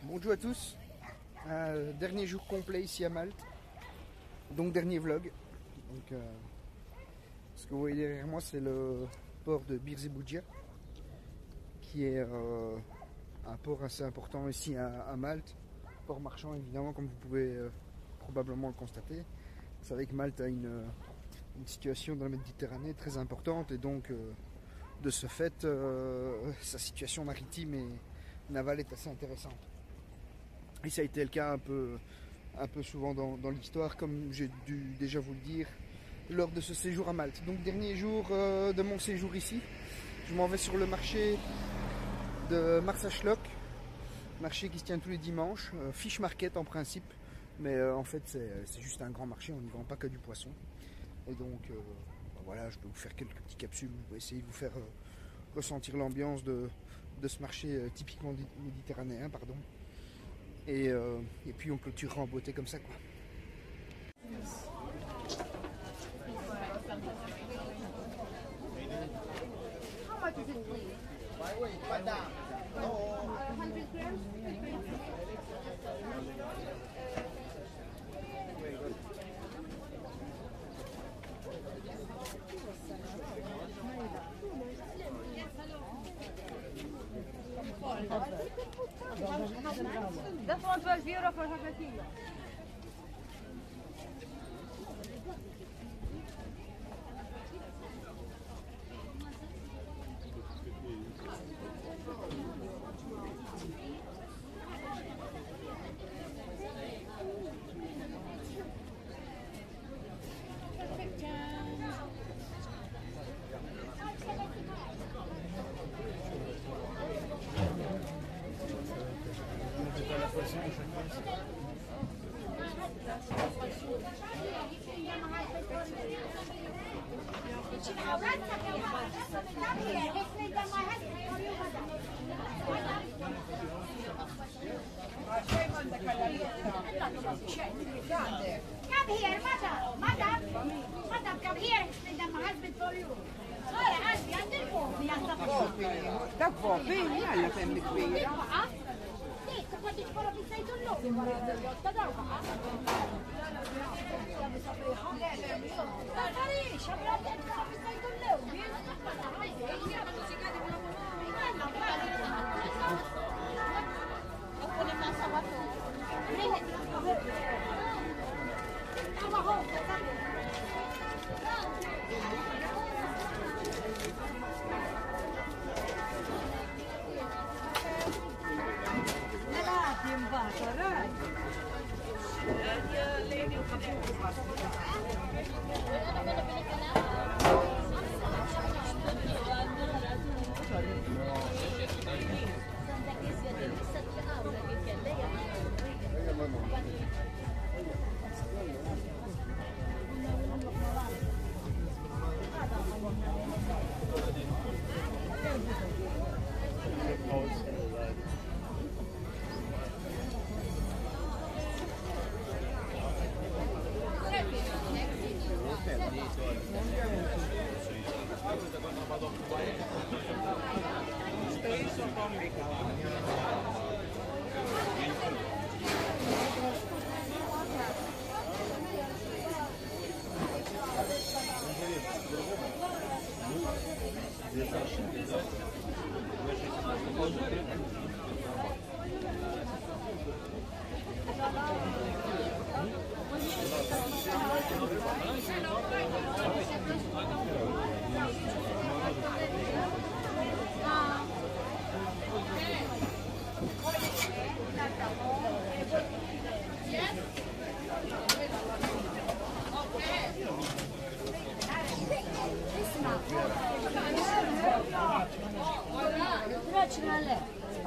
Bonjour à tous, dernier jour complet ici à Malte, donc dernier vlog. Donc, ce que vous voyez derrière moi, c'est le port de Birzeboudia, qui est un port assez important ici à Malte, port marchand évidemment, comme vous pouvez probablement le constater. Vous savez que Malte a une situation dans la Méditerranée très importante, et donc de ce fait sa situation maritime et navale est assez intéressante. Et ça a été le cas un peu souvent dans l'histoire, comme j'ai dû déjà vous le dire lors de ce séjour à Malte. Donc dernier jour de mon séjour ici, je m'en vais sur le marché de Marsachlock, marché qui se tient tous les dimanches, fish market en principe, mais en fait c'est juste un grand marché, on n'y vend pas que du poisson. Et donc voilà, je peux vous faire quelques petites capsules pour essayer de vous faire ressentir l'ambiance de ce marché typiquement méditerranéen, pardon. Et puis on clôturera en beauté comme ça, quoi. Dat was wel €4 voor zo'n kilo. Come here, madam, come here. My husband for you. Dat var fina alla 5 kvinnor. Sì, quando ci farò pizza di tullù,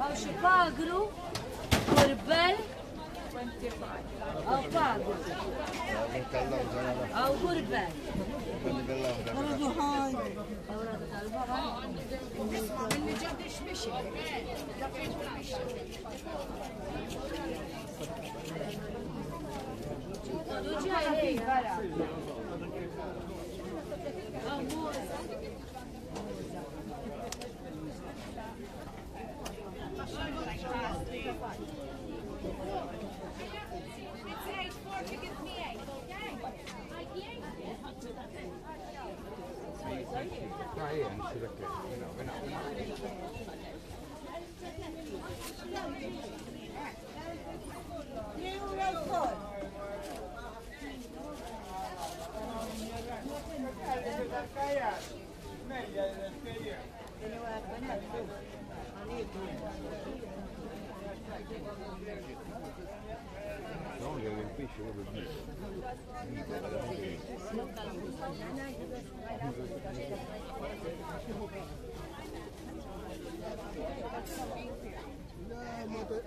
Au Chicago, Corbel, au Pago, au Corbel.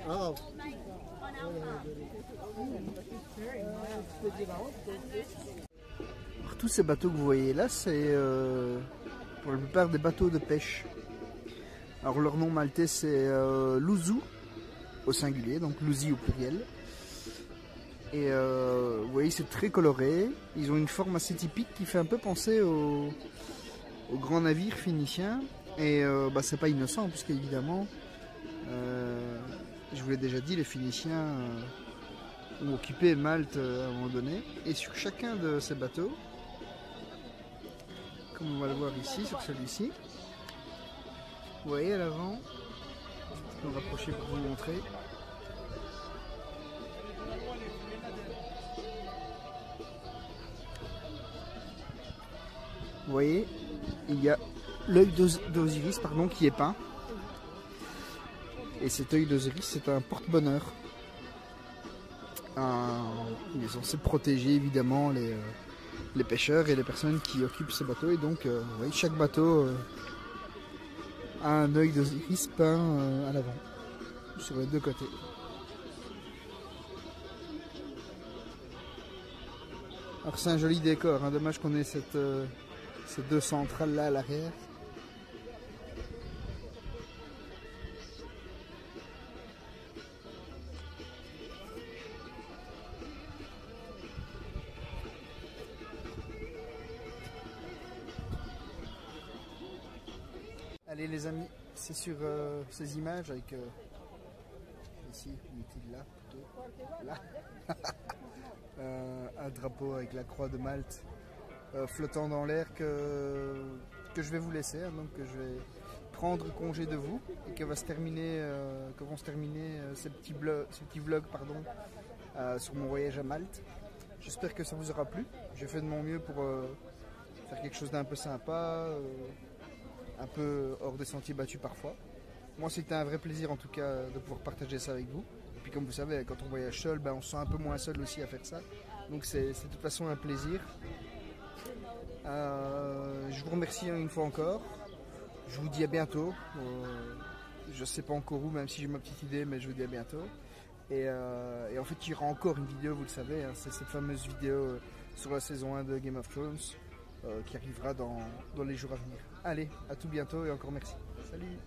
Oh. Alors, tous ces bateaux que vous voyez là, c'est pour la plupart des bateaux de pêche. Alors leur nom maltais c'est Luzu au singulier, donc Luzi au pluriel. Et vous voyez c'est très coloré, ils ont une forme assez typique qui fait un peu penser aux grands navires phéniciens. Et bah, c'est pas innocent puisqu'évidemment, je vous l'ai déjà dit, les Phéniciens ont occupé Malte à un moment donné. Et sur chacun de ces bateaux, comme on va le voir ici, sur celui-ci, vous voyez à l'avant, je vais me rapprocher pour vous montrer. Vous voyez, il y a l'œil d'Osiris qui est peint. Et cet œil d'Osiris, c'est un porte-bonheur. Il est censé protéger évidemment les pêcheurs et les personnes qui occupent ces bateaux. Et donc, vous voyez, chaque bateau a un œil d'Osiris peint à l'avant, sur les deux côtés. Alors c'est un joli décor, hein. Dommage qu'on ait ces deux centrales là à l'arrière. Allez les amis, c'est sur ces images avec ici, est-il là plutôt là un drapeau avec la croix de Malte flottant dans l'air que je vais vous laisser, hein, donc que je vais prendre congé de vous et que vont se terminer ces petits vlogs sur mon voyage à Malte. J'espère que ça vous aura plu. J'ai fait de mon mieux pour faire quelque chose d'un peu sympa, un peu hors des sentiers battus parfois. Moi c'était un vrai plaisir en tout cas de pouvoir partager ça avec vous. Et puis comme vous savez, quand on voyage seul, ben, on se sent un peu moins seul aussi à faire ça. Donc c'est de toute façon un plaisir. Je vous remercie une fois encore. Je vous dis à bientôt. Je ne sais pas encore où, même si j'ai ma petite idée, mais je vous dis à bientôt. Et en fait il y aura encore une vidéo, vous le savez, hein, c'est cette fameuse vidéo sur la saison 1 de Game of Thrones. Qui arrivera dans les jours à venir. Allez, à tout bientôt et encore merci. Salut!